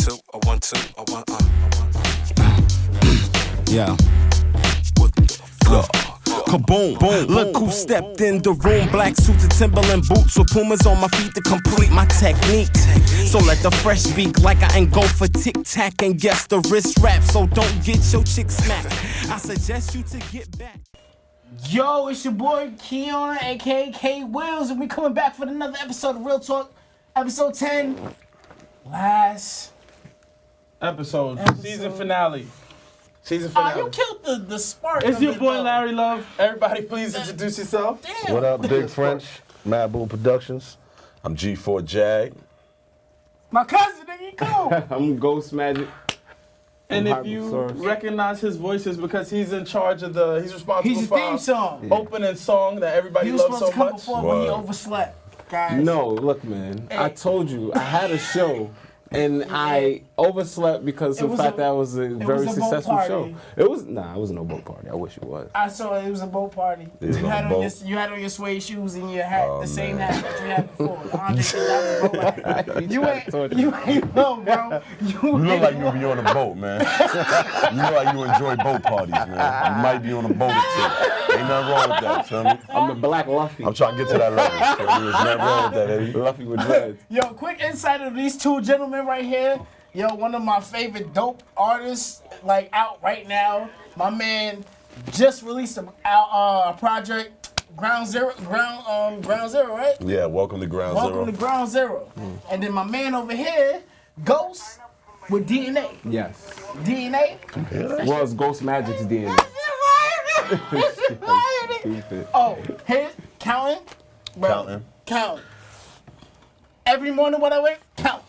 two, a 1 2, a 1 Yeah. What the fuck? Kaboom, boom, look who stepped in the room. Black suits and Timberland boots with Pumas on my feet to complete my technique. So let the fresh speak like I ain't go for tic-tac and guess the wrist rap. So don't get your chick smacked. I suggest you to get back. Yo, it's your boy Keon, aka K Wills, and we coming back for another episode of Real Talk, episode 10. Last episode. Season finale. Season oh, finale. you killed the spark. It's of your it, boy though. Larry Love. Everybody please introduce yourself. Damn. What up, Big French? Mad Bull Productions. I'm G4 Jag. My cousin, nigga, cool. I'm Ghostmagik. And if you recognize his voice, it's because he's in charge of he's responsible He's for the theme song. opening song that everybody He was loves supposed so to come much. before when he overslept, guys. No, look, man. Hey. I told you I had a show, and I overslept because It of was the fact a- that it was a very was a boat successful party. show. It was it wasn't no boat party. I wish it was. I saw it was a boat party. was You on had a on boat? you had on your suede shoes and your hat, Oh, the same man. hat that you had before. Andre said that was a boat party. You told ain't know, bro. You look like you be on a boat, man. You look like you enjoy boat parties, man. You might be on a boat or two. Ain't nothing wrong with that, feel me? I'm the Black Luffy. I'm trying to get to that level. Feel me? There's nothing wrong with that, baby. Luffy with dreads. Yo, quick insight of these two gentlemen right here. Yo, one of my favorite dope artists, like out right now. My man just released a project, Ground Zero, right? Yeah, welcome to Ground Zero. Welcome to Ground Zero. And then my man over here, Ghost with DNA. Yes. DNA. Was Ghostmagik's DNA. Stupid. Oh, here's counting. Bro, counting. Every morning when I wake, count.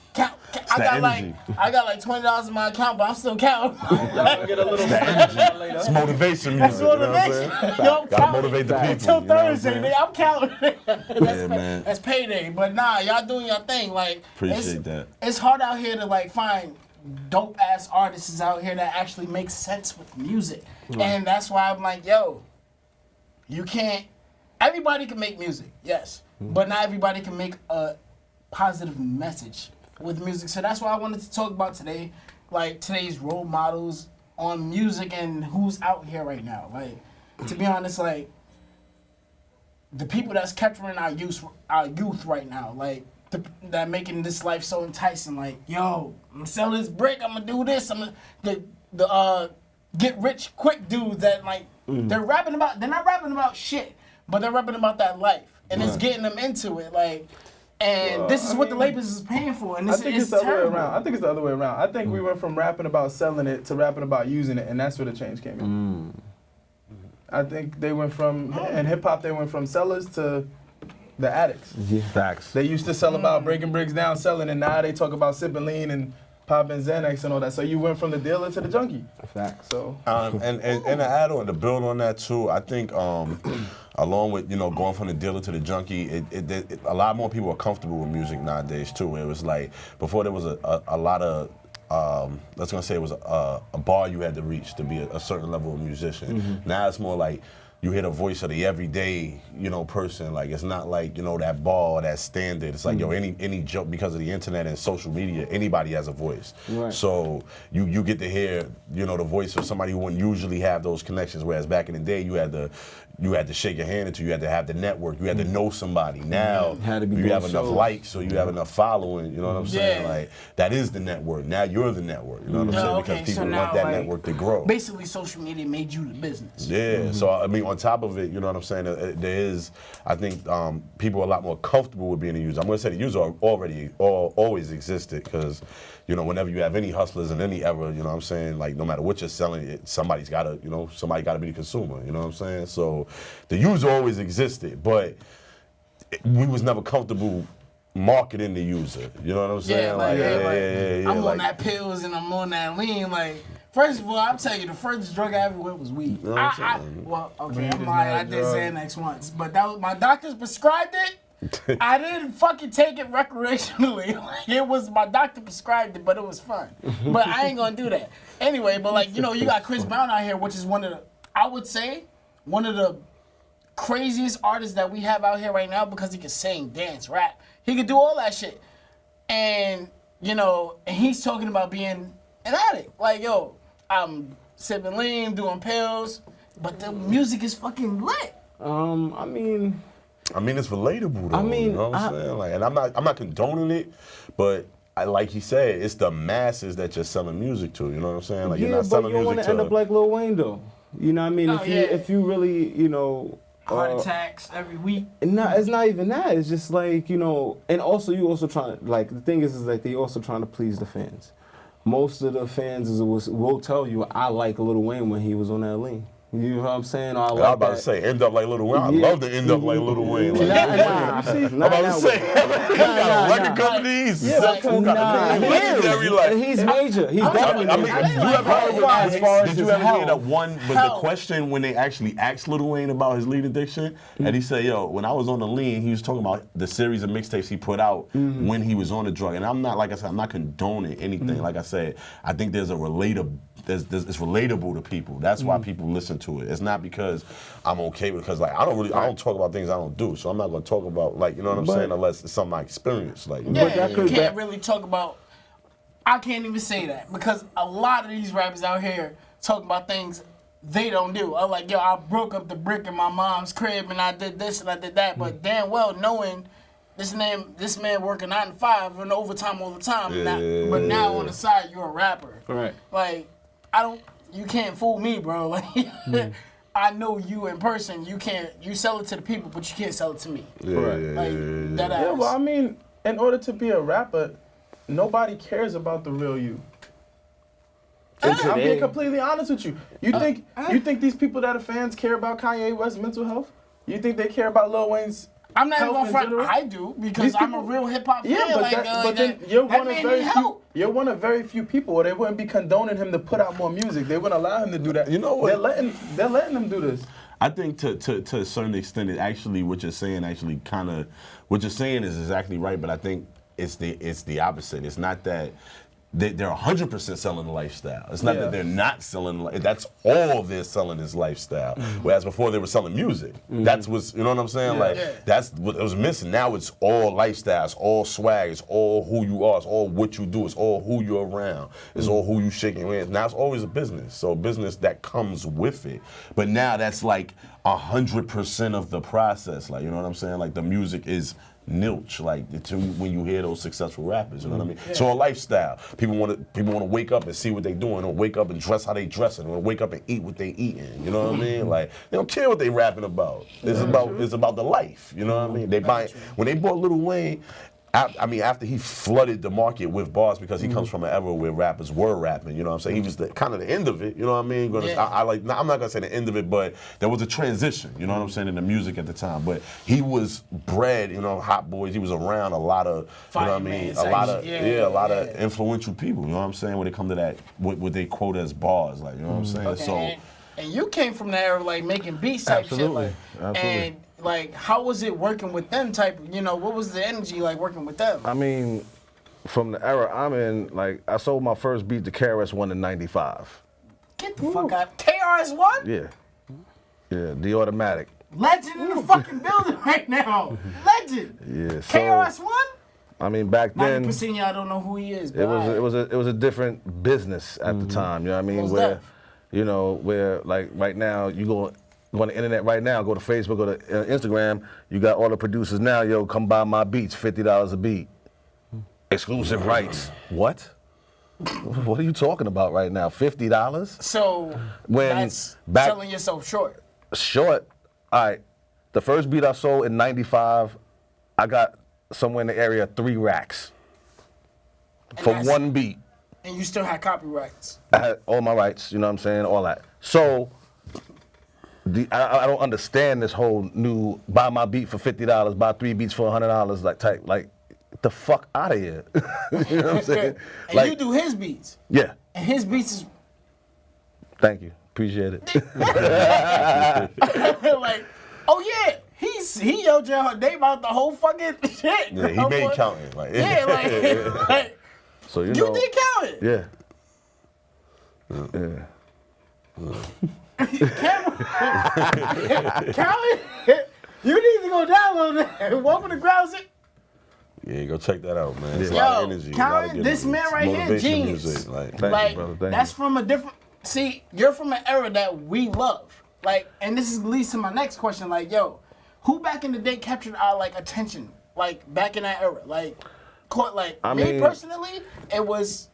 I got like $20 in my account, but I'm still counting. Y'all get a little It's motivation music. That's motivation. You know what I'm saying? Yo, I'm Gotta counting motivate the people. until you know what I'm Thursday. saying? Nigga, I'm counting. Yeah, man. That's payday. But nah, y'all doing your thing. Like, Appreciate that. It's hard out here to like find dope ass artists out here that actually make sense with music, and that's why I'm like, yo, you can't. Everybody can make music, yes, but not everybody can make a positive message with music. So that's why I wanted to talk about today, like today's role models on music and who's out here right now. Like, to be honest, like the people that's capturing our youth right now, like that making this life so enticing. Like, yo, I'm gonna sell this brick. I'm gonna do this. I'm gonna the get rich quick dudes that like they're not rapping about shit, but they're rapping about that life, and it's getting them into it. Like. And this is what the labels is paying for, and I think it's the other way terrible. around. I think it's the other way around. I think we went from rapping about selling it to rapping about using it, and that's where the change came in. I think they went from, in hip hop, they went from sellers to the addicts. Yeah. Facts. They used to sell about breaking bricks down, selling, and now they talk about sipping lean and popping Xanax and all that. So you went from the dealer to the junkie. Facts. So And to add on, to build on that too, I think along with, going from the dealer to the junkie, a lot more people are comfortable with music nowadays too. It was like, before there was a lot of, let's gonna say it was a bar you had to reach to be a certain level of musician. Now it's more like, you hear the voice of the everyday, person. Like, it's not like, that bar or that standard. It's like, any joke, because of the internet and social media, anybody has a voice. Right. So you get to hear, the voice of somebody who wouldn't usually have those connections. Whereas back in the day, you had to shake your hand into, you had to have the network, you had to know somebody. Now you have enough likes, or you have enough following, you know what I'm saying? Yeah. Like, that is the network. Now you're the network, you know what I'm saying? Okay, Because people so want now, that like, network to grow. Basically, social media made you the business. Yeah, so I mean, on top of it, you know what I'm saying, there is, I think, people are a lot more comfortable with being a user. I'm going to say the user always existed, because, whenever you have any hustlers in any era, you know what I'm saying, like, no matter what you're selling, somebody got to be the consumer, you know what I'm saying? So the user always existed, but we was never comfortable marketing the user, you know what I'm saying? Yeah, I'm like, on that pills and I'm on that lean. Like, first of all, I'll tell you, the first drug I ever went was weed. know what I'm Well, okay, Weed I'm is lying. not a I did drug. Xanax once, but that was my doctors prescribed it. I didn't fucking take it recreationally. Like, it was my doctor prescribed it, but it was fun. But I ain't gonna do that anyway. But like, you got Chris Brown out here, which is one of the craziest artists that we have out here right now, because he can sing, dance, rap. He could do all that shit. And you know, and he's talking about being an addict. Like, yo, I'm sipping lean, doing pills, but the music is fucking lit. I mean, it's relatable though. I mean, you know what I'm saying? Like, and I'm not condoning it, but like he said, it's the masses that you're selling music to. You know what I'm saying? Like, yeah, you're not but selling you don't want music to end to. up like Lil Wayne though. You know what I mean? Oh, if you really, you know. Heart attacks every week. No, it's not even that. It's just like, you know, and also you also trying, like, the thing is like they also trying to please the fans. Most of the fans will tell you, I like Lil Wayne when he was on that lean. You know what I'm saying? I was about to say, end up like Lil Wayne. I'd love to end up like Lil Wayne. Like, I'm about to say, he got a record companies. He's major. He's definitely major. Did you ever hear that one, but the question when they actually asked Lil Wayne about his lean addiction, and he said, yo, when I was on the lean, he was talking about the series of mixtapes he put out when he was on the drug. And I'm not, like I said, I'm not condoning anything. Like I said, I think there's a it's relatable to people. That's why people listen to it. It's not because I'm okay with, because like I don't talk about things I don't do. So I'm not gonna talk about, like, you know what I'm saying, unless it's something I experience. Like, you know? Yeah, you can't really talk about. I can't even say that because a lot of these rappers out here talk about things they don't do. I'm like, yo, I broke up the brick in my mom's crib and I did this and I did that, but damn well knowing this man working 9 to 5 and overtime all the time. But now on the side you're a rapper. Right. Like, you can't fool me, bro. Like, I know you in person. You sell it to the people, but you can't sell it to me. That ass. Yeah, well, I mean, in order to be a rapper, nobody cares about the real you. I'm being completely honest with you. You think these people that are fans care about Kanye West's mental health? You think they care about Lil Wayne's I'm not even health gonna in general? I do because I'm a real hip hop fan. Yeah, but then you're one of very few people, or they wouldn't be condoning him to put out more music. They wouldn't allow him to do that. You know what? They're letting him do this. I think to a certain extent, it actually what you're saying is exactly right. But I think it's the opposite. It's not that they're 100% selling the lifestyle. It's not that they're not selling. That's all they're selling is lifestyle. Whereas before they were selling music. That's what's, you know what I'm saying? That's what it was missing. Now it's all lifestyle. It's all swag. It's all who you are. It's all what you do. It's all who you're around. It's all who you shaking hands. Now it's always a business. So business that comes with it. But now that's like 100% of the process. Like, you know what I'm saying? Like the music is nilch, like when you hear those successful rappers, you know what I mean? It's all lifestyle. People want to wake up and see what they doing, or wake up and dress how they dressing, or wake up and eat what they eating. You know what I mean? Like they don't care what they rapping about. It's about the life. You know what I mean? When they bought Lil Wayne. After he flooded the market with bars, because he comes from an era where rappers were rapping, you know what I'm saying? He was kind of the end of it, you know what I mean? I'm not gonna say the end of it, but there was a transition, you know what I'm saying, in the music at the time. But he was bred, you know, Hot Boys. He was around a lot of, you know what I mean? A lot of influential people, you know what I'm saying? When it comes to that, what they quote as bars, like, you know what I'm saying? Okay. And you came from the era like making beats type shit, like, and like, how was it working with them type? You know, what was the energy like working with them? I mean, from the era I'm in, like, I sold my first beat to KRS-One in '95. Get the fuck out. KRS-One? Yeah, the Automatic. Legend in the fucking building right now. Legend. Yeah. So, KRS-One? I mean, back then 90% of y'all don't know who he is. It was a different business at the time. You know what I mean? Where like right now you go on the internet right now, go to Facebook, go to Instagram, you got all the producers now, yo, come buy my beats, $50 a beat. Exclusive rights. What? What are you talking about right now? $50? So that's selling yourself short. Short? All right. The first beat I sold in '95, I got somewhere in the area of 3 racks for one beat. And you still had copyrights. I had all my rights, you know what I'm saying, all that. So I don't understand this whole new buy my beat for $50, buy 3 beats for $100, like type, like, the fuck out of here. You know what I'm saying? And like, you do his beats. Yeah. And his beats is. Thank you, appreciate it. Like, oh yeah, he yelled your name out the whole fucking shit. Yeah, he made counting. Like, like so you did count it. Yeah. Count it. You need to go download that. Welcome to Grouse It. Yeah, go check that out, man. It's a Yo, lot of energy. a lot of Karen, good this man right here, motivation genius. music. Like, Thank you, brother. Thank That's you. from a different. See, you're from an era that we love. Like, and this leads to my next question. Like, yo, who back in the day captured our like attention? Like back in that era, like, I me mean, personally, it was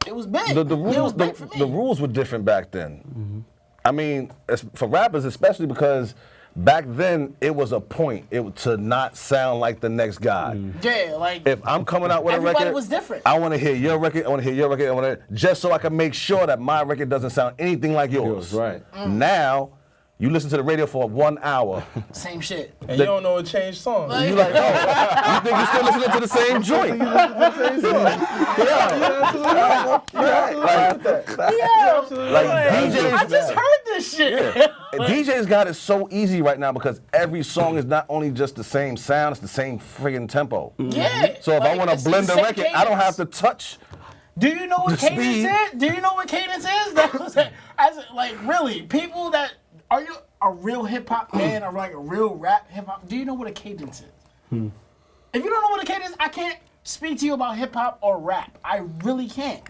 big. The It was rules, big for me. the rules were different back then. I mean, for rappers especially because back then it was a point to not sound like the next guy. Yeah, like If I'm coming out with a everybody record, was different. I want to hear your record. I want to hear your record. Just so I can make sure that my record doesn't sound anything like yours. Right. Now, you listen to the radio for 1 hour. Same shit. And you don't know what changed songs. Like- You like, oh, you think you're still listening to the same joint? Like DJs, I just heard this shit. DJs got it so easy right now because every song is not only just the same sound, it's the same friggin' tempo. Yeah. So if I Like, want to it's the blend a same record, I don't cadence. have to touch. Do you know what The cadence speed. is? Do you know what cadence is? That was like really people that are you a real hip hop fan or like a real rap hip hop? Do you know what a cadence is? If you don't know what a cadence is, I can't speak to you about hip hop or rap. I really can't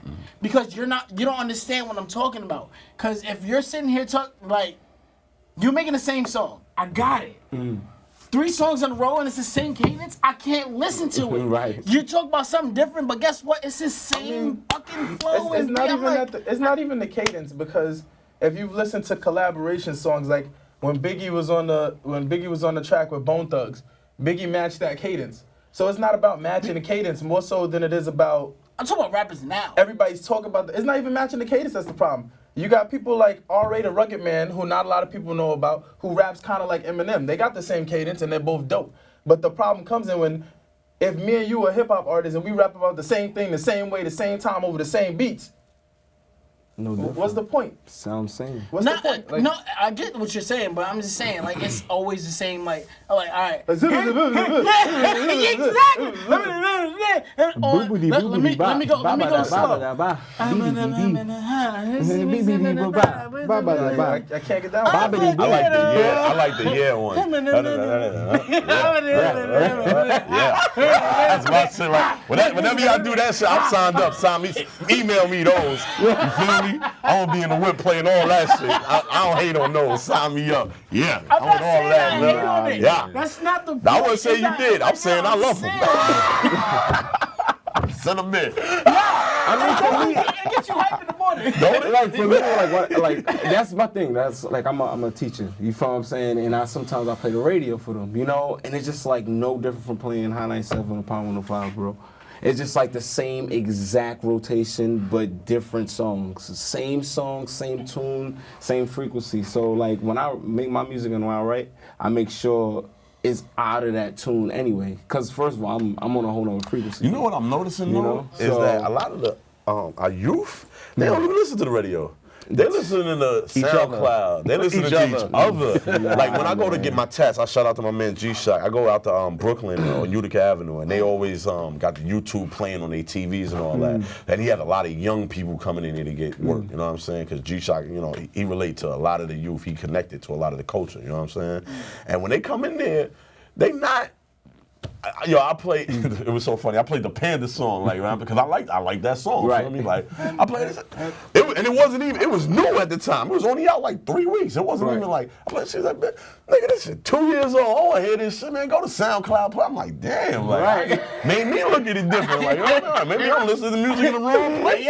because you don't understand what I'm talking about. Because if you're sitting here you're making the same song, I got it. 3 songs in a row and it's the same cadence, I can't listen to it. Right. You talk about something different, but guess what? It's the same fucking flow. It's and not I'm even like, it's not even the cadence because if you've listened to collaboration songs like when Biggie was on the track with Bone Thugs, Biggie matched that cadence. So it's not about matching the cadence more so than it is about I'm talking about rappers now. everybody's talking about. It's not even matching the cadence. That's the problem. You got people like R.A. the Rugged Man, who not a lot of people know about, who raps kind of like Eminem. They got the same cadence and they're both dope. But the problem comes in when, if me and you are hip hop artists and we rap about the same thing, the same way, the same time over the same beats, No different. what's the point? Sound same. What's the point? Like, No, I get what you're saying, but I'm just saying, like, it's always the same, like all right. Boobity, Let me go slow. I can't get down. I like the yeah one. Yeah. That's my shit. Like, whenever y'all do that shit, I'm signed up. Email me those. You feel me? I won't be in the whip playing all that shit. I don't hate on those. Sign me up. Yeah. I'm I not want all saying that. I hate on it. Yeah. That's not the point. I wouldn't say you It's did. not- I'm saying I love them. Send them in. It gets you hype in the morning. Like for me, like that's my thing. That's like I'm a teacher. You feel what I'm saying? And sometimes I play the radio for them, you know. And it's just like no different from playing High 97 or Power 105, bro. It's just like the same exact rotation, but different songs. Same song, same tune, same frequency. So like when I make my music and when I write, I make sure it's out of that tune anyway. Cause first of all, I'm on a whole nother frequency. You know what I'm noticing though? know? Is So- that a lot of the our youth, they don't even listen to the radio. They listening to SoundCloud. They listen to each other. Like when I go to get my tats, I shout out to my man G-Shock. I go out to Brooklyn on Utica Avenue, and they always got the YouTube playing on their TVs and all that. And he had a lot of young people coming in there to get work. You know what I'm saying? Because G-Shock, you know, he relate to a lot of the youth. He connected to a lot of the culture. You know what I'm saying? And when they come in there, they not. I played. It was so funny. I played the Panda song, like, right, because I like that song. Right. You know what I mean? Like, I played it, and it wasn't even. It was new at the time. It was only out like 3 weeks. It wasn't even like. I played. She's like, nigga, this shit 2 years old. Oh, I hear this shit, man. Go to SoundCloud. Play. I'm like, damn. Like, made me look at it different. Like, oh, maybe I'm listening to music in the wrong place.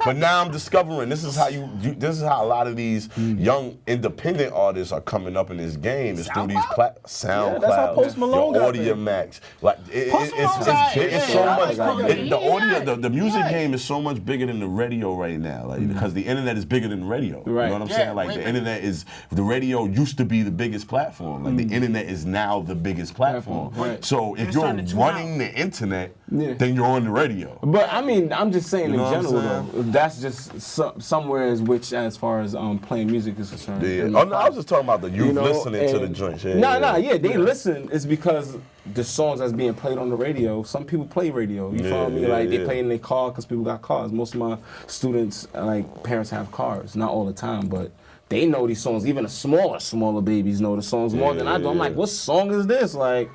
But now I'm discovering this is how this is how a lot of these young independent artists are coming up in this game. Is through these SoundCloud. Yeah, that's how Post Malone got Audio Max. Like it's Malone's so alright. much. Yeah. The audio, the music game is so much bigger than the radio right now. Like because the internet is bigger than the radio. Right. You know what I'm Yeah, saying? Like way the bigger. internet is the radio used to be the biggest platform. Like the internet is now the biggest platform. Right. So if It's you're starting to tune running the internet, Yeah. then you're on the radio. But I mean, I'm just saying You know in what I'm general though. That's just somewhere as far as playing music is concerned. Yeah. And Oh no, I was just talking about the youth you know, listening to the and- joints. Yeah, they listen. It's because the songs that's being played on the radio. Some people play radio. You feel me? Like they play in their car because people got cars. Most of my students, like parents, have cars. Not all the time, but they know these songs. Even the smaller babies know the songs more than I do. I'm like, what song is this? Like,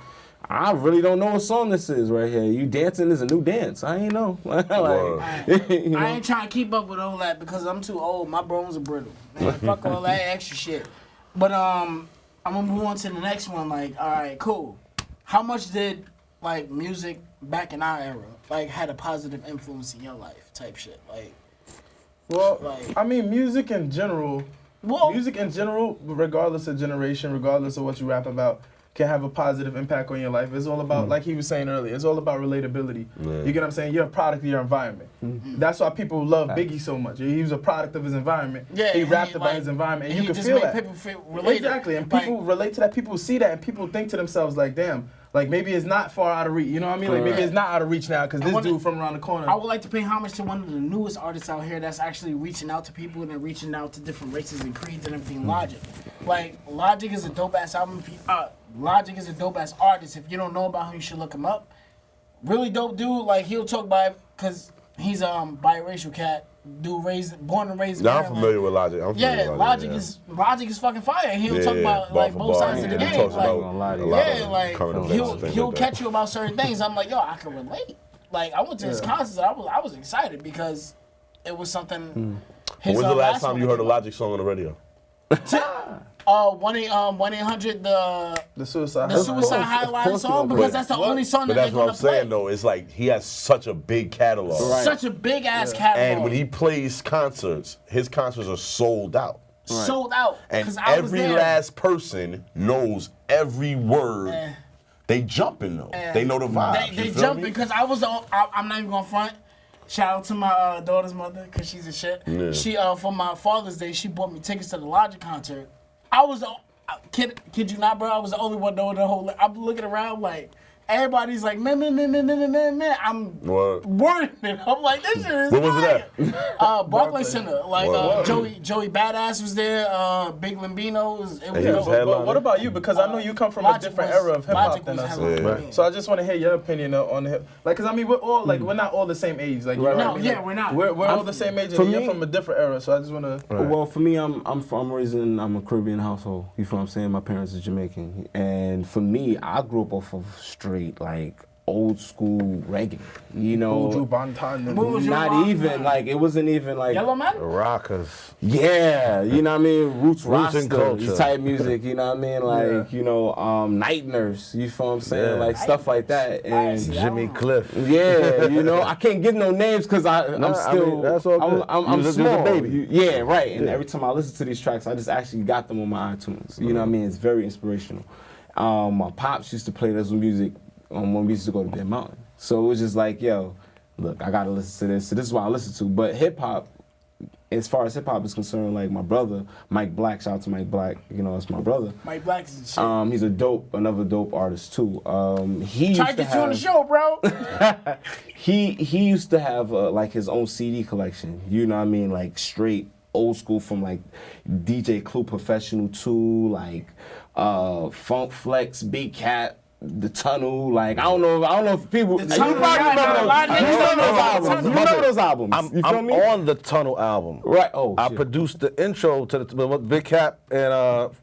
I really don't know what song this is right here. You dancing is a new dance. I ain't know. Like, you know? I ain't trying to keep up with all that because I'm too old. My bones are brittle. Man, fuck all that extra shit. But I'm gonna move on to the next one. Like, all right, cool. How much did like music back in our era like had a positive influence in your life? Type shit. Like, Well, Like- I mean, music in general, regardless of generation, regardless of what you rap about, can have a positive impact on your life. It's all about, like he was saying earlier, it's all about relatability. You get what I'm saying? You're a product of your environment. That's why people love Biggie so much. He was a product of his environment. Yeah, he and rapped he, about like, his environment, and he you can just feel made that. people feel related. Exactly, and Like- people relate to that. People see that, and people think to themselves like, "Damn, like maybe it's not far out of reach." You know what I mean? Like maybe it's not out of reach now because this dude from around the corner. I would like to pay homage to one of the newest artists out here that's actually reaching out to people and then reaching out to different races and creeds and everything. Logic, like Logic is a dope ass album. Logic is a dope ass artist. If you don't know about him, you should look him up. Really dope dude. Like he'll talk about because he's a biracial cat. Dude born and raised in Yeah, I'm Maryland. familiar with Logic. I'm familiar Yeah, with Logic is fucking fire. And he'll Yeah, talk about bar like for both bar, sides of the and he game. talks Like, about a lot of like current events and he'll things like catch that. you about certain things. I'm like, yo, I can relate. Like I went to his concert. I was excited because it was something. When's the last time you heard a Logic song on the radio? 1-800 the suicide. the Suicide Highline song because that's the only song But that they're that's what gonna I'm saying play. though. It's like he has such a big catalog. Such a big ass catalog. And when he plays concerts, his concerts are sold out. sold out. And 'Cause I was every there. last person knows every word. They jumping though. They know the vibes. They you feel jumping me? because I'm not even gonna front. Shout out to my daughter's mother because she's a shit. Yeah. She for my Father's Day she bought me tickets to the Logic concert. I was the kid you not, bro. I was the only one knowing the whole. I'm looking around like everybody's like man. I'm What? worried. I'm like this shit is. When was it at? Barclays Center. Like Word. Joey Badass was there. Big Lambino was. It was he was dope. headlining. But what about you? Because I know you come from a Logic different was- era of hip hop Logic than was us. headlining. So I just want to hear your opinion on hip. Like, cause I mean, we're all like we're not all the same age. Like, you know what I mean? Like, we're not. We're all the same age, for and you're me- from a different era. So I just want to. Well, for me, I'm a Caribbean household. You feel what I'm saying? My parents are Jamaican, and for me, I grew up off of straight like old school reggae. You know, Buju Banton. Buju not Banton. even like it wasn't even like Yellow Man. Rockers. yeah, you know what I mean, roots Roots and Rasta culture. type music. You know what I mean, like you know, Night Nurse. You feel what I'm saying, Yeah. like stuff like that, and. see that. Jimmy Cliff. Yeah, you know, I can't give no names because I'm Nah, I still, mean, that's all good. I'm You was a small. baby. Yeah, right. And every time I listen to these tracks, I just actually got them on my iTunes. You know what I mean? It's very inspirational. My pops used to play this music when we used to go to Bear Mountain. So it was just like, yo, look, I gotta listen to this. So this is what I listen to. But hip hop, as far as hip hop is concerned, like my brother, Mike Black, shout out to Mike Black, you know, that's my brother. Mike Black is shit. He's another dope artist too. He Try used to to get you on the have, show, bro. he used to have like his own CD collection. You know what I mean? Like straight old school from like DJ Clue Professional 2, like Funk Flex, Big Cat, The Tunnel. Like I don't know if people. You Tunnel, probably remember a lot of niggas don't know about those The albums. You Tunnel. remember those albums? You feel I'm me? on the Tunnel album. Right. Oh, I shit. produced the intro to the Big Cap and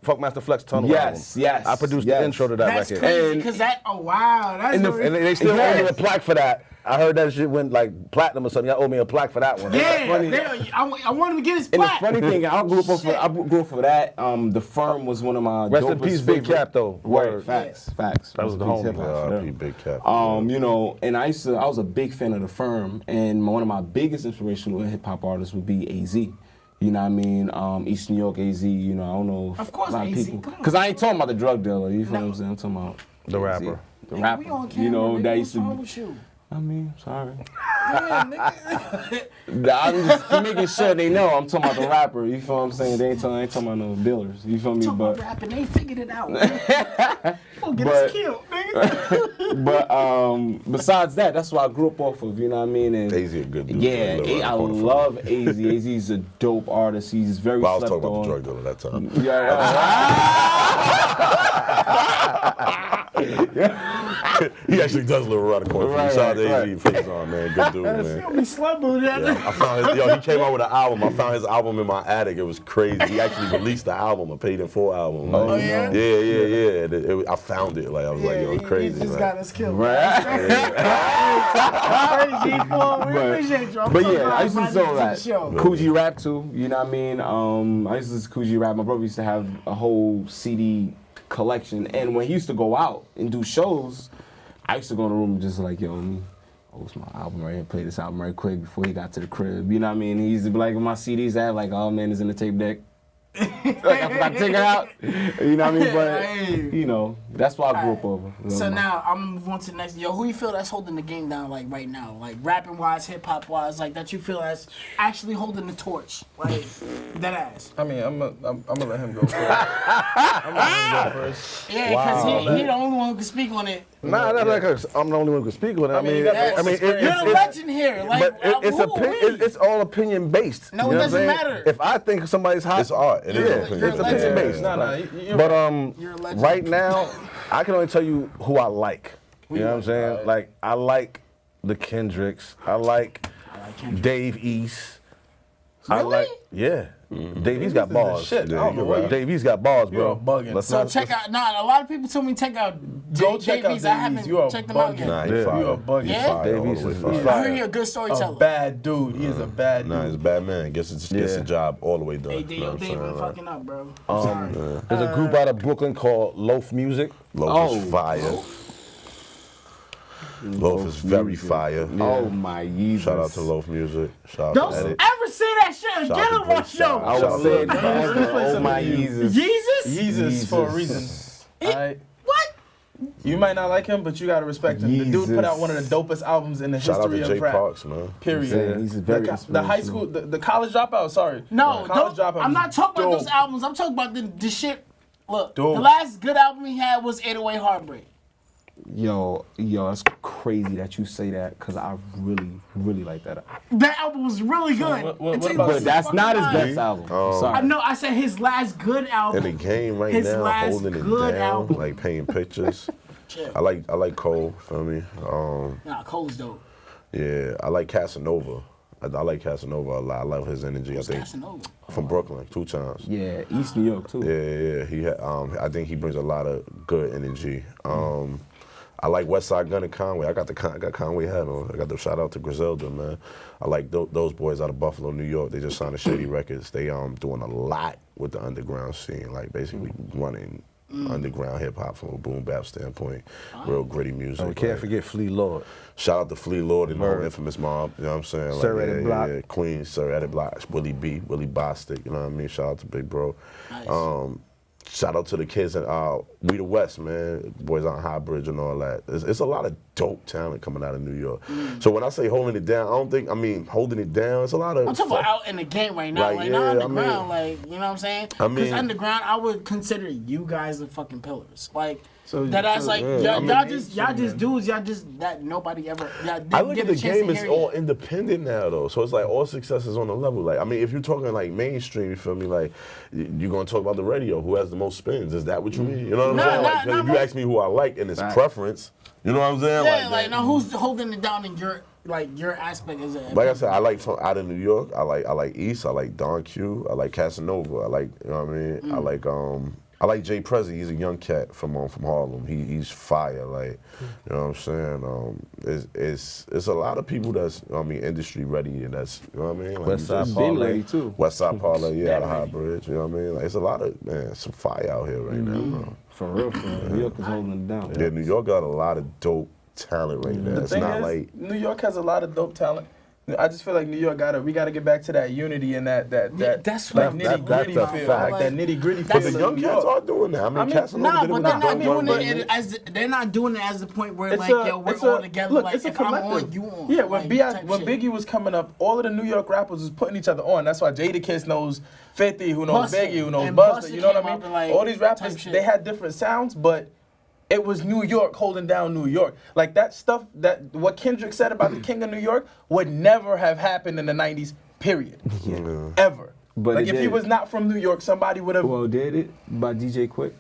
Funkmaster Flex Tunnel album. Yes. I produced yes. the intro to that That's record. crazy And- because that. Oh wow, that's and the- really- And they still owe me Yes. a plaque for that. I heard that shit went like platinum or something. Y'all owe me a plaque for that one. I want him to get his And the plaque. funny thing, I grew up for that. The Firm was one of my Rest in dopest peace, Big favorite- Cap, though. Right, Word. facts. That was Rest the in peace, homie. hip-hop, for R.I.P. them. Big Cap. You know, and I was a big fan of the Firm, and one of my biggest inspirational hip hop artists would be AZ. You know what I mean? East New York AZ. You know, I don't know. If Of course a lot of AZ, people, come on. because I ain't talking about the drug dealer. You feel what I'm saying? I'm talking about The AZ, rapper. The Nigga, rapper. we on camera, You know, nigga. that What's used to. wrong with you? I mean, sorry. Yeah, nigga. I'm just making sure they know I'm talking about the rapper. You feel what I'm saying? They ain't talking about no dealers. You feel me? Talking But about rapping, they figured it out. Gonna get us But- killed, nigga. but besides that, that's what I grew up off of. You know what I mean? And AZ a good dude. yeah, He live I around the corner from love AZ. AZ's a dope artist. He's very Well, I was slept talking about on. the drug dealer that time. Yeah. He actually does live around the corner from me. Right, Shout out to right, AZ Face on, man. Good dude, man. He'll be slumbering at Yeah, I found his, he came out with an album. I found his album in my attic. It was crazy. He actually released the album, a paid in full album. Like, Oh, yeah? Yeah. I found it. Like I was like, yo, it's crazy. He just man. got us killed. Right. Crazy fool. We appreciate you. I'm But so yeah, glad I used to invited listen you to the that. show. Coogee rap too, you know what I mean? I used to listen to Coogee rap. My brother used to have a whole CD collection, and when he used to go out and do shows, I used to go in the room and just like, yo, let me host my album right here, play this album right quick before he got to the crib. You know what I mean? He used to be like, my CDs at, like, oh man, it's in the tape deck. Like, I forgot to take it out. You know what I mean? But, you know, that's what I grew up over. So now I'm gonna move on to the next. Yo, who you feel that's holding the game down like right now, like rapping wise, hip hop wise, like that you feel that's actually holding the torch, like that ass. I mean, I'm gonna let him go first. I'm gonna let him go first. Yeah, because he the only one who can speak on it. Nah, not like I'm the only one who can speak on it. I mean, mean, you got the most You're experience. a legend here, like but it's who? it's all opinion based. No, you it know what I'm doesn't saying? matter. If I think somebody's hot, It's art. It is yeah, opinion. it's You're a opinion legend. based. No, you're But You're a legend. right now, I can only tell you who I like. You know what I'm saying? Like I like the Kendricks. I like Dave East. I Really? like Dave East got bars. shit. Yeah, I don't know you're right. what. Dave East got bars, You're bro. bugging. Let's So not- check out. Nah, a lot of people told me check out. Go check out JV's. I Dave East. haven't You are checked them out bugging. yet. Nah, Yeah. he's fire. You a buggy. Yeah? Fire Dave all the East way is fire. I fire. heard he a good A storyteller. bad dude. He is a bad Nah, he's a dude. bad man. Gets Yeah. the job all the way done. Hey, You know yo, what I'm Dave, saying? I'm Like, fucking up, bro. I'm sorry. There's a group out of Brooklyn called Loaf Music. Loaf is fire. Loaf is very fire. Oh my Jesus. Shout out to Loaf Music. Shout out Don't to Edit. ever say that shit Shout again out to on my Great show. Sound. I Shout out would to say it Loaf. forever. Oh my Jesus? Jesus. Jesus? Yeezus for a reason. Alright. What? You might not like him, but you gotta respect him. The dude put out one of the dopest albums in the Shout out history to of Jay rap. Parks, man. Period. Yeah, he's very the high school, the college dropout. Sorry. No, The college don't, dropout I'm was not talking about dope. those albums. I'm talking about the shit. Look, Dope. the last good album he had was 808 Heartbreak. Yo, it's crazy that you say that because I really like that album. That album was really good. what It takes about- me But that's fucking not his time. best album. Oh. Sorry. I know. I said his last good album. In the game right His now, last holding it good down, album. like painting pictures. Chill. I like Cole, feel me? Nah, Cole's dope. Yeah, I like Casanova. I like Casanova a lot. I love his energy. I think Casanova. from Brooklyn, 2 times. Yeah, East New York too. Yeah. He had, I think he brings a lot of good energy. I like Westside Gun and Conway. I got Conway hat on. I got the shout out to Griselda, man. I like those boys out of Buffalo, New York. They just signed to Shady Records. They doing a lot with the underground scene, like basically running underground hip hop from a boom bap standpoint. Real gritty music. We can't like, forget Flea Lord. Shout out to Flea Lord and the whole Word. infamous mob. You know what I'm saying? Sir Edit Block. Yeah. Queens, Sir Edit Block, Willie B, Willie Bostic. You know what I mean? Shout out to Big Bro. Nice. Shout out to the kids in We the West, man. Boys on High Bridge and all that. It's a lot of dope talent coming out of New York. So when I say holding it down, holding it down. It's a lot of. I'm talking about out in the game right now, Like, like yeah, not I underground, mean- like you know what I'm saying? I Because mean- underground, I would consider you guys the fucking pillars, like. So- That ass so, like yeah, y'all just dudes, y'all just that nobody ever. Y'all didn't I look get at a the chance game to as hear all yet. independent now, though. So it's like all success is on a level. Like, I mean, if you're talking like mainstream, you feel me? Like, you're gonna talk about the radio. Who has the most spins? Is that what you mean? You know what I'm Nah, saying? nah, Like, 'cause nah, if you but- ask me who I like and it's preference, you know what I'm saying? Yeah, like that- now who's holding it down in your aspect as a Like I said, I like from out of New York. I like East. I like Don Q. I like Casanova. I like, you know what I mean. I like Jay Prezi. He's a young cat from Harlem. He's fire. Like, you know what I'm saying. It's a lot of people that's industry ready and that's, you know what I mean. Like, West Side Been Parlay. lady too. West Side Parlay, yeah, out of High Bridge. You know what I mean. Like, it's a lot of some fire out here right now, bro. For real. New York is holding it down. Yeah, New York got a lot of dope talent right now. The It's thing not is, like. New York has a lot of dope talent. I just feel like New York we gotta get back to that unity and that that's like what nitty gritty that's a feel, fact. like that nitty gritty That's- feel. The young in New cats York. are doing that. I mean, I mean, Casanova Nah, did it but with they're the not Dumb doing Dumb it Dumb. as they're not doing it as the point where It's like a- yo we're it's all a- together. look, Like it's a if I'm on, collective. you on. Yeah, when like, type shit. Biggie was coming up, all of the New York rappers was putting each other on. That's why Jadakiss knows 50, who knows Busta. Biggie, who knows And Busta. Busta You know what came I up mean? and, like, All these type rappers, shit. they had different sounds, but it was New York holding down New York. Like that stuff, what Kendrick said about the King of New York would never have happened in the 90s, period. Ever. But like it if he did. was not from New York, somebody would have. Well, did it by DJ Quick?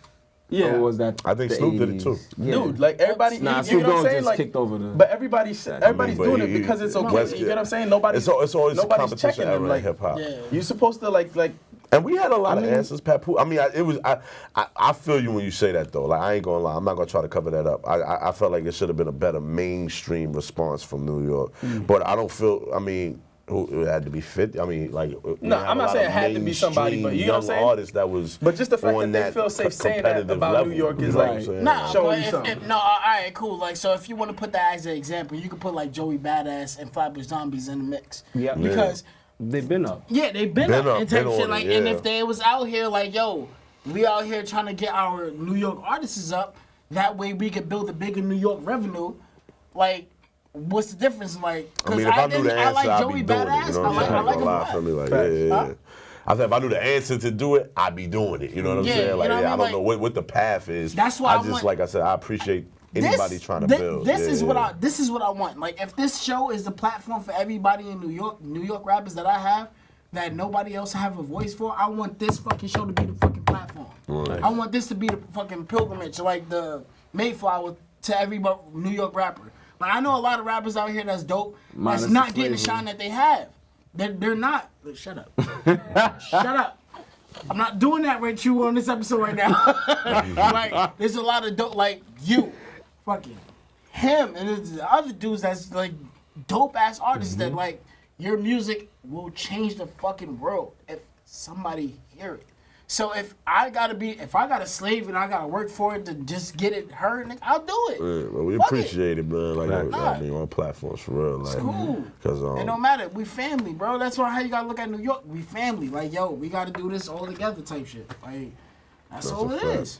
Yeah. Or was that I think the Snoop did it 80s? too. Yeah. Dude, like everybody, Nah, you Snoop know what I'm Dogg saying? just Like, kicked over the. but everybody's but doing it he- because it's okay. West- You get what I'm saying? Nobody's It's always a nobody's competition checking them. era in Like, hip hop. Yeah. you're supposed to like And we had a lot of answers, Papoose. I mean, I feel you when you say that though. Like, I ain't gonna lie, I'm not gonna try to cover that up. I felt like it should have been a better mainstream response from New York, but I don't feel. I mean, it had to be 50. I mean, like. No, I'm not saying it had to be somebody, but you know what I'm saying? Young artists that was. But just the fact on that they feel safe saying that competitive about level, New York is you know like- what I'm saying? Nah, Show but you something. no, all right, cool. Like, so if you want to put that as an example, you could put like Joey Badass and Flatbush Zombies in the mix. Yeah. Because They've been up. yeah, they've been Been up up, and type been shit. on Like, it, and yeah. if they was out here like, yo, we out here trying to get our New York artists up, that way we could build a bigger New York revenue. Like, what's the difference? Like, I mean, if I knew the answer, like I'd Joey be doing Badass. it. You know what I'm saying? I like him a lie lot. for me, like, Facts. yeah. I said if I knew the answer to do it, I'd be doing it. You know what I'm Yeah, saying? you Like, know what I I mean? don't know what the path is. That's why I just want- like I said, I appreciate anybody trying to build. This is what Yeah. this is what I want. Like, if this show is the platform for everybody in New York rappers that I have, that nobody else have a voice for, I want this fucking show to be the fucking platform. Right. I want this to be the fucking pilgrimage, like the Mayflower to every New York rapper. Like, I know a lot of rappers out here that's dope, Minus that's not the getting the flavor. shine that they have. They're not. Shut up. Shut up. I'm not doing that with you on this episode right now. Like, there's a lot of dope, like you, fucking him, and there's the other dudes that's like dope ass artists that like your music will change the fucking world if somebody hear it. So if I gotta slave and I gotta work for it to just get it heard, nigga, I'll do it. Yeah, well, we Fuck appreciate it, man. Like, Nah. I mean, on platforms for real. Like, Cool. Cause It don't matter. We family, bro. That's why how you gotta look at New York. We family. Like, yo, we gotta do this all together type shit. Like, that's all a it fact. is.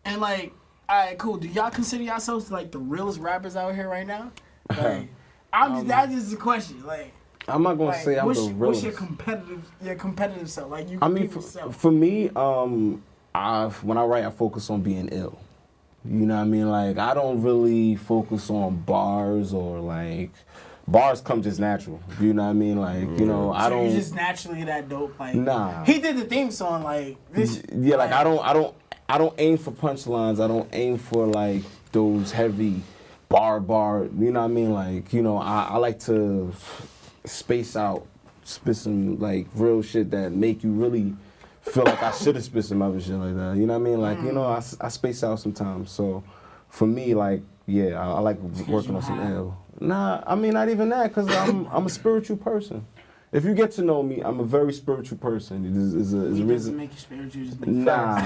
And like, all right, cool. Do y'all consider yourselves like the realest rappers out here right now? Like, that's just a question. Like, I'm not gonna say I'm what's, the what's realest. your competitive self? Like, you I mean, compete with yourself. for me, when I write, I focus on being ill. You know what I mean? Like, I don't really focus on bars or like bars come just natural. You know what I mean? Like, you know, I So don't. you just naturally that dope. Like, Nah. he did the theme song. Like, this. Yeah, like I don't aim for punchlines. I don't aim for like those heavy bar. You know what I mean? Like, you know, I like to space out, spit some like real shit that make you really feel like I should have spit some other shit like that. You know what I mean? Like, you know, I space out sometimes. So for me, like, yeah, I like working on some L. Nah, I mean, not even that, because I'm a spiritual person. If you get to know me, I'm a very spiritual person. Is a He doesn't reason. make you spiritual. Just make Nah.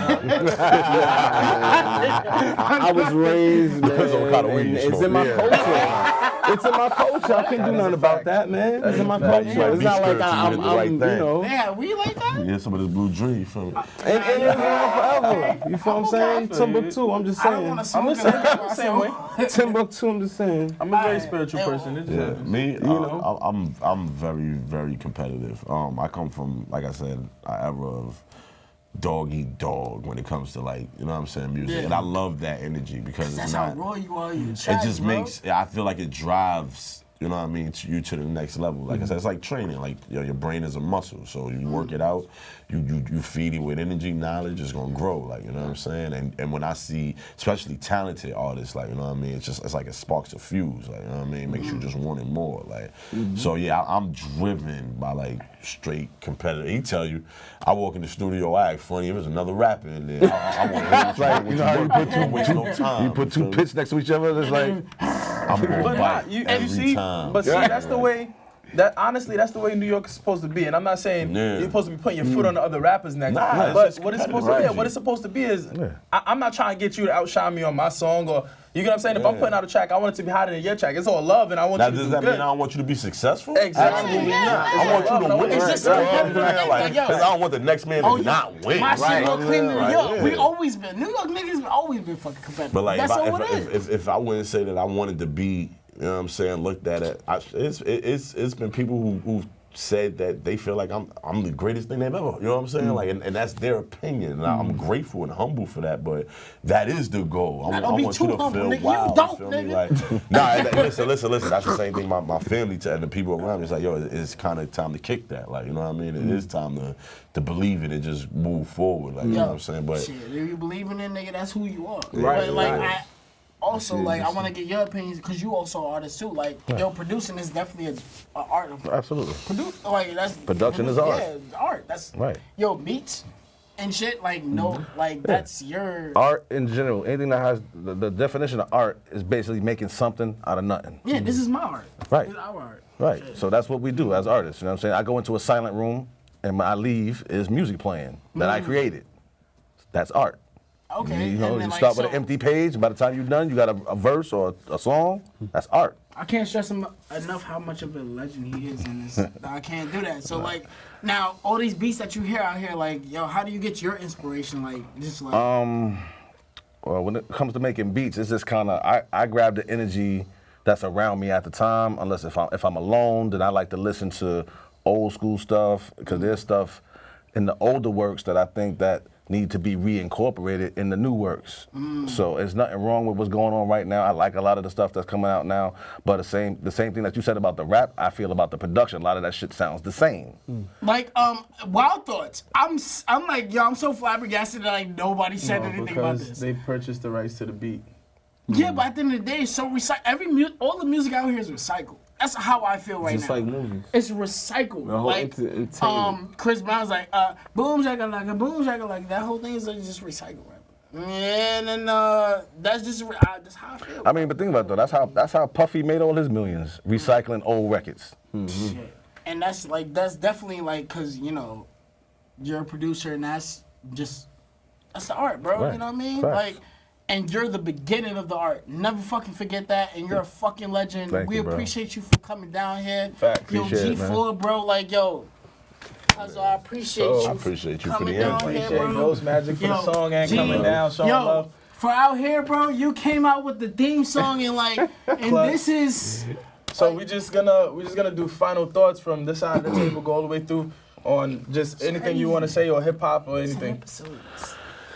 I was raised, man. Depends on what kind of weed you and it's smoke. in my Yeah. culture. It's in my culture. I can't do nothing about that, man. It's in my culture. You gotta It's be not like spiritual, you I'm did the right you thing. know. Yeah, we like that. Yeah, some of this blue dream, you feel me? And it's around forever. You feel what I'm saying? Timbuktu, I'm just I don't saying. want to I'm smoke the it. same, I'm the same way. Timbuktu, I'm just saying. I'm a very spiritual person. It just Yeah, happens. me, know? I'm very, very competitive. I come from, like I said, an era of dog eat dog when it comes to like, you know what I'm saying, music. Yeah. And I love that energy because That's it's how not, raw you are. You it trash, just bro. makes, I feel like it drives, you know what I mean, to you to the next level. Like I said, it's like training. Like, you know, your brain is a muscle, so you work it out, you feed it with energy, knowledge, it's gonna grow. Like, you know what I'm saying? And when I see, especially talented artists, like, you know what I mean, it's like it sparks a fuse. Like, you know what I mean, it makes you just want it more. Like, so yeah, I'm driven by like straight competitive. He tell you, I walk in the studio, I act funny. If there's another rapper in there, I want to hear what Like, you know how you put waste no time. You put two pits next to each other. It's like I'm gonna But bite you every see, time. but see, that's the way. That honestly, that's the way New York is supposed to be. And I'm not saying Yeah. you're supposed to be putting your foot on the other rappers' neck. Nah, it's but just what it's supposed competitive to be, what it's energy. supposed to be is, I'm not trying to get you to outshine me on my song or you get what I'm saying. If I'm Yeah. putting out a track, I want it to be hotter than your track. It's all love, and I want Now, you to does do that good. mean I don't want you to be successful? Exactly. Absolutely Yeah, not. yeah, I want yeah. you to win. It's just a competitive thing, like, yo. Because I don't want the next man to Oh, not win. My shit look clean in New York. yeah. We always been. New York niggas always been fucking competitive. But like, that's all it is. if I wouldn't say that I wanted to be, you know what I'm saying, looked at it, it's been people who said that they feel like I'm the greatest thing they've ever. You know what I'm saying? Like, and that's their opinion. And I'm grateful and humble for that. But that is the goal. I want you to feel wild. You feel me? Like, listen. That's the same thing my family and the people around me. It's like, yo, it's kind of time to kick that. Like, you know what I mean? It is time to believe it and just move forward. Like, you know what I'm saying? But shit, if you believe in it, nigga, that's who you are. Right, But, like, right. Also, like, I want to get your opinions because you also an artist too. Like, yo, producing is definitely an art. Absolutely. Production is art. Yeah, it's art. That's Right. Yo, beats and shit. Like, no, like that's your Art in general, anything that has the definition of art is basically making something out of nothing. Yeah, this is my art. Right. This is our art. Right. Shit. So that's what we do as artists. You know what I'm saying? I go into a silent room and when I leave is music playing that I created. That's art. Okay. You know, and then, you like, start with so an empty page. By the time you're done, you got a verse or a song. That's art. I can't stress enough how much of a legend he is in this. I can't do that. So like, now all these beats that you hear out here, like, yo, how do you get your inspiration? Like, just like. Well, when it comes to making beats, it's just kind of I grab the energy that's around me at the time. Unless if I'm alone, then I like to listen to old school stuff because there's stuff in the older works that I think that need to be reincorporated in the new works. So there's nothing wrong with what's going on right now. I like a lot of the stuff that's coming out now, but the same thing that you said about the rap, I feel about the production. A lot of that shit sounds the same. Like, Wild Thoughts. I'm like, yo, I'm so flabbergasted that like nobody said anything about because this. they purchased the rights to the beat. Yeah, but at the end of the day, it's so all the music out here is recycled. That's how I feel right Just now. like movies. It's recycled. The whole Like, entertainment. Chris Brown's like, boom shakalaka, boom shakalaka. That whole thing is like just recycled rap. And then that's just that's how I feel. I mean, but think about it though. That's how Puffy made all his millions, recycling old records. Shit. And that's definitely like, cause you know, you're a producer and that's the art, bro. Right. You know what I mean? Facts. Like, and you're the beginning of the art. Never fucking forget that. And you're a fucking legend. Thank We you, bro. appreciate you for coming down here. Facts. Yo, Appreciate it, G4, bro. Like, yo, cuz I appreciate you. I appreciate you for coming the down invite. here, Appreciate bro. Ghostmagik for Yo, the song and G, coming down, showing yo, love. For out here, bro, you came out with the theme song and like, and this is. So we just gonna do final thoughts from this side of the table, go all the way through on just anything you want to say or hip hop or anything. Episodes.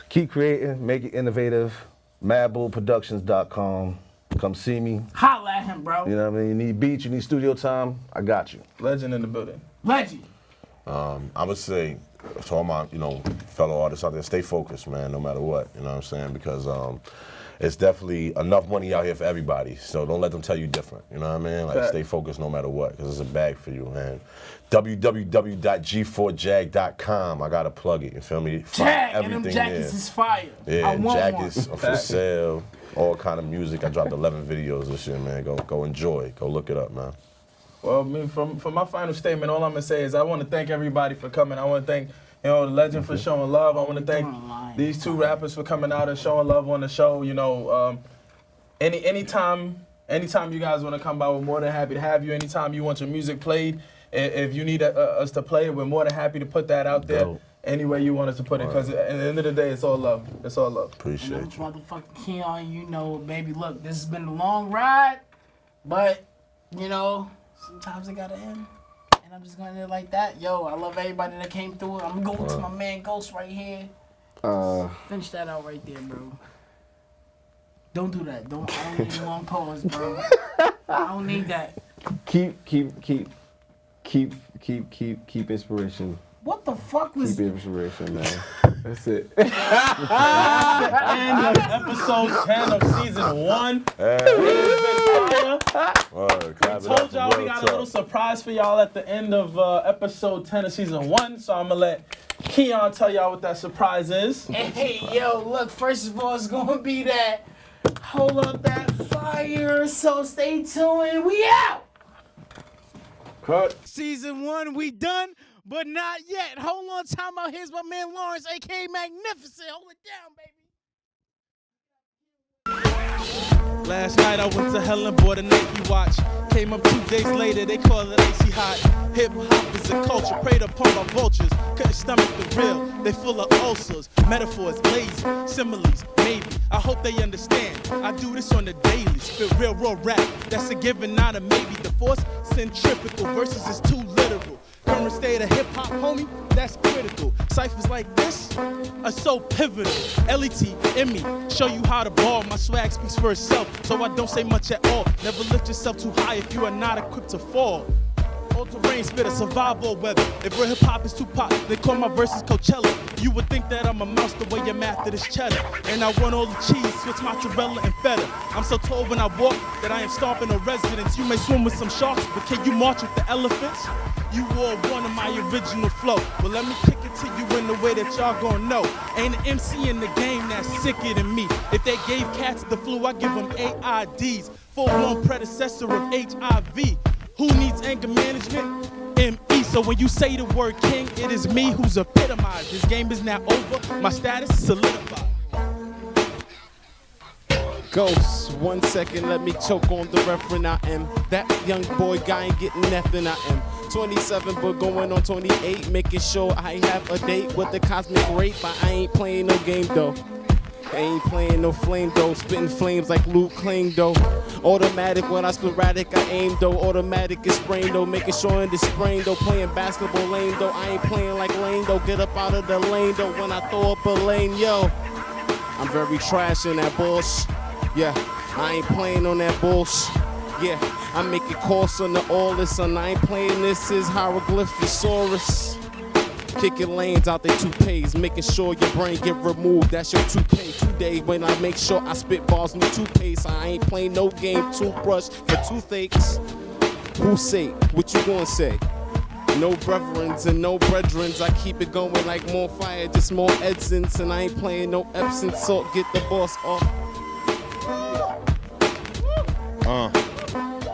Keep creating, make it innovative. MadBullProductions.com. Come see me. Holla at him, bro. You know what I mean? You need beats, you need studio time. I got you. Legend in the building. Legend. I would say to all my, fellow artists out there, stay focused, man, no matter what. You know what I'm saying? Because it's definitely enough money out here for everybody. So don't let them tell you different. You know what I mean? Like, stay focused no matter what, because it's a bag for you, man. www.g4jag.com. I gotta plug it. You feel me? Jag, and them jackets is fire. Yeah, I want jackets one. are for sale. All kind of music. I dropped 11 videos this year, man. Go enjoy. Go look it up, man. Well, I mean, from my final statement, all I'm gonna say is I want to thank everybody for coming. I want to thank the legend for showing love. I want to thank these two rappers for coming out and showing love on the show. Anytime you guys want to come by, we're more than happy to have you. Anytime you want your music played, if you need us to play it, we're more than happy to put that out there. Dope. Any way you want us to put it, because at the end of the day, it's all love. It's all love. Appreciate you. Motherfucking Keon, baby, look, this has been a long ride, but, sometimes it gotta end. And I'm just gonna end it like that. Yo, I love everybody that came through. I'm going to my man Ghost right here. Finish that out right there, bro. Don't do that. I don't need a long pause, bro. I don't need that. Keep inspiration. What the fuck was Keep inspiration, man. That's it. End of episode 10 of season 1. Told y'all we got a little surprise for y'all at the end of episode 10 of season 1, so I'm gonna let Keon tell y'all what that surprise is. Hey, yo, look, first of all, it's gonna be that hold up that fire, so stay tuned. We out! Cut. Season 1, we done, but not yet. Hold on, time out. Here's my man Lawrence, a.k.a. Magnificent. Hold it down, baby. Last night I went to hell and bought a Nike watch. Came up 2 days later, they call it icy hot. Hip hop is a culture, preyed upon by vultures. Couldn't stomach the real, they full of ulcers. Metaphors, lazy, similes, maybe. I hope they understand, I do this on the daily. Spit real raw rap, that's a given, not a maybe. The force centrifugal. Versus is too literal. Current state of hip hop, homie, that's critical. Ciphers like this are so pivotal. LET, me, show you how to ball. My swag speaks for itself, so I don't say much at all. Never lift yourself too high if you are not equipped to fall. All-terrain spitter, survival weather. If real hip-hop is too pop, they call my verses Coachella. You would think that I'm a mouse the way your math is cheddar. And I want all the cheese, switch mozzarella and feta. I'm so tall when I walk that I am stomping a residence. You may swim with some sharks, but can you march with the elephants? You wore one of my original flow. Well, let me kick it to you in the way that y'all gon' know. Ain't an MC in the game that's sicker than me. If they gave cats the flu, I give them AIDs. Full-blown predecessor of HIV. Who needs anger management? ME. So when you say the word king, it is me who's epitomized. This game is now over. My status is solidified. Ghost, 1 second, let me choke on the referent. I am that young boy guy, ain't getting nothing. I am 27, but going on 28, making sure I have a date with the cosmic rape. But I ain't playing no game though. I ain't playing no flame though, spitting flames like Luke Kling though. Automatic when I sporadic, I aim though. Automatic is sprain though, making sure in the sprain though. Playing basketball lane though, I ain't playing like lane though. Get up out of the lane though when I throw up a lane, yo. I'm very trash in that bullshit. Yeah, I ain't playing on that bullshit. Yeah, I make it calls on the all this, and I ain't playing this is hieroglyphosaurus. Kicking lanes out their toupees, making sure your brain get removed. That's your toupee. Today when I make sure I spit balls new toothpaste. I ain't playing no game. Toothbrush for toothaches. Who say? What you gonna say? No brethrens and no brethrens. I keep it going like more fire, just more Edsons. And I ain't playing no Epsom salt. Get the boss off.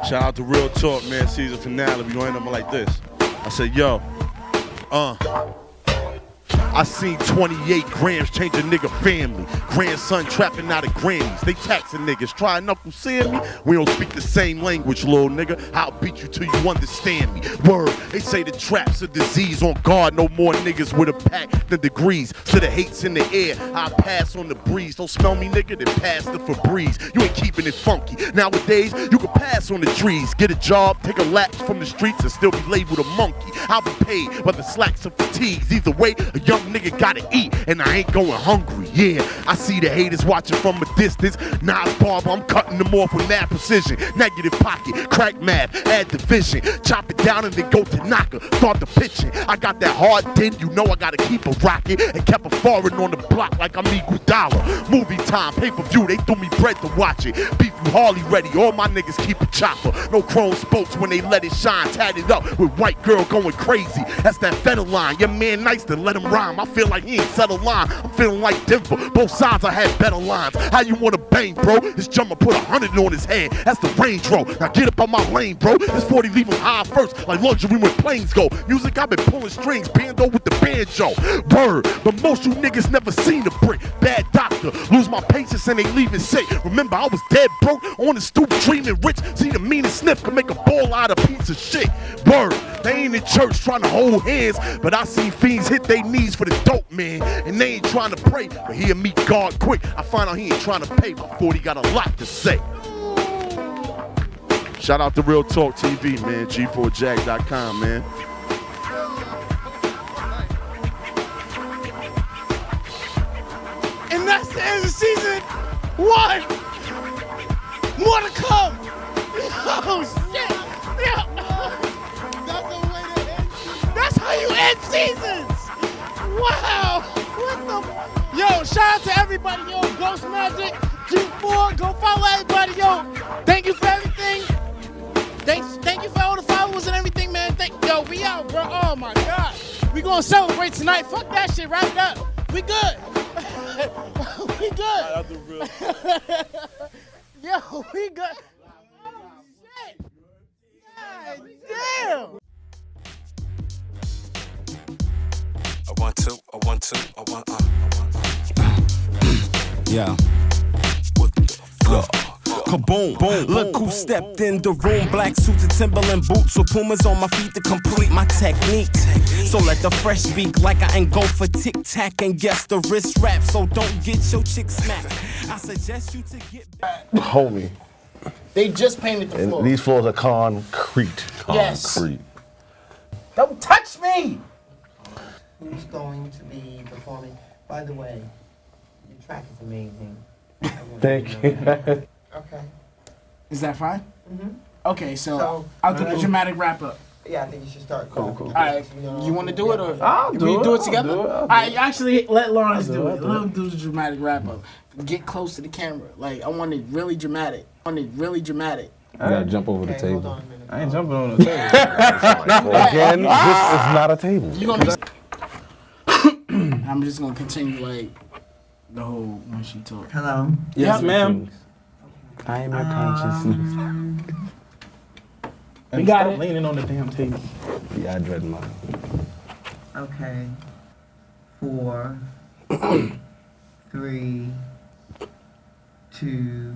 Shout out to Real Talk, man. Season finale. We gonna end up like this. I said, yo. I seen 28 grams change a nigga family. Grandson trapping out of grannies. They taxing niggas. Try knuckle seeing me. We don't speak the same language, little nigga. I'll beat you till you understand me. Word, they say the trap's a disease. On guard, no more niggas with a pack than degrees. So the hate's in the air. I pass on the breeze. Don't smell me, nigga, then pass the Febreze. You ain't keeping it funky. Nowadays, you can pass on the trees. Get a job, take a lapse from the streets, and still be labeled a monkey. I'll be paid by the slacks of fatigues. Either way, a young nigga gotta eat, and I ain't going hungry. Yeah, I see the haters watching from a distance. Nas Barber, I'm cutting them off with mad precision. Negative pocket, crack math, add division. Chop it down and then go to knocker. Start the pitching. I got that hard din, you know I gotta keep a rocket. And kept a foreign on the block like I'm Iguodala. Movie time, pay-per-view, they threw me bread to watch it. Beef you Harley ready, all my niggas keep a chopper. No chrome spokes when they let it shine. Tatted up with white girl going crazy. That's that federal line. Your man nice to let him rhyme. I feel like he ain't settled line. I'm feeling like Denver. Both sides I had better lines. How you wanna bang, bro? This jumper put 100 on his head. That's the Range Rover. Now get up on my lane, bro. This 40 leave him high first, like luxury when planes go. Music, I've been pulling strings, bando with the banjo. Word, but most you niggas never seen a brick. Bad doctor, lose my patience and they leaving sick. Remember, I was dead broke on the stoop dreaming rich. See the meanest sniff can make a ball out of piece of shit. Word, they ain't in church trying to hold hands, but I seen fiends hit their knees for the dope, man. And they ain't trying to pray, but he'll meet God quick. I find out he ain't trying to pay, but 40 got a lot to say. Shout out to Real Talk TV, man. G4Jag.com, man. And that's the end of season 1. More to come. Oh shit. Yeah. That's the way to end season. That's how you end seasons. Wow. What the? Yo, shout out to everybody. Yo, Ghostmagik, G4. Go follow everybody. Yo, thank you for everything. Thank you for all the followers and everything, man. Yo, we out, bro. Oh my God. We gonna celebrate tonight. Fuck that shit. Wrap it up. We good. We good. Yo, we good. Oh shit. God damn. I want. Yeah. Kaboom, boom, look who stepped in the room. Black suits and Timberland boots with Pumas on my feet to complete my technique. So let the fresh speak like I ain't go for tic-tac and guess the wrist wrap. So don't get your chick smacked. I suggest you to get back. Homie. They just painted the floor. And these floors are concrete. Yes. Concrete. Don't touch me! Who's going to be performing? By the way, your track is amazing. Thank you. Okay. Is that fine? Mm-hmm. Okay, so So- I'll do the dramatic wrap up. Yeah, I think you should start. Cool. All right, you want to do it or I'll do we it. do it I'll together? do it, I'll All do right, actually, let Lawrence I'll do do it. it, I'll Let him do the dramatic wrap up. Get close to the camera. Like I want it really dramatic. You gotta jump over the Okay, hold table. on a minute. I ain't jumping on the table. Again, this is not a table. You gonna be? I'm just gonna continue like the whole when she talk. Hello. Yes, ma'am. I am your consciousness. We got Stop it. leaning on the damn table. Yeah, I dread mine. Okay. 4, 3, 2.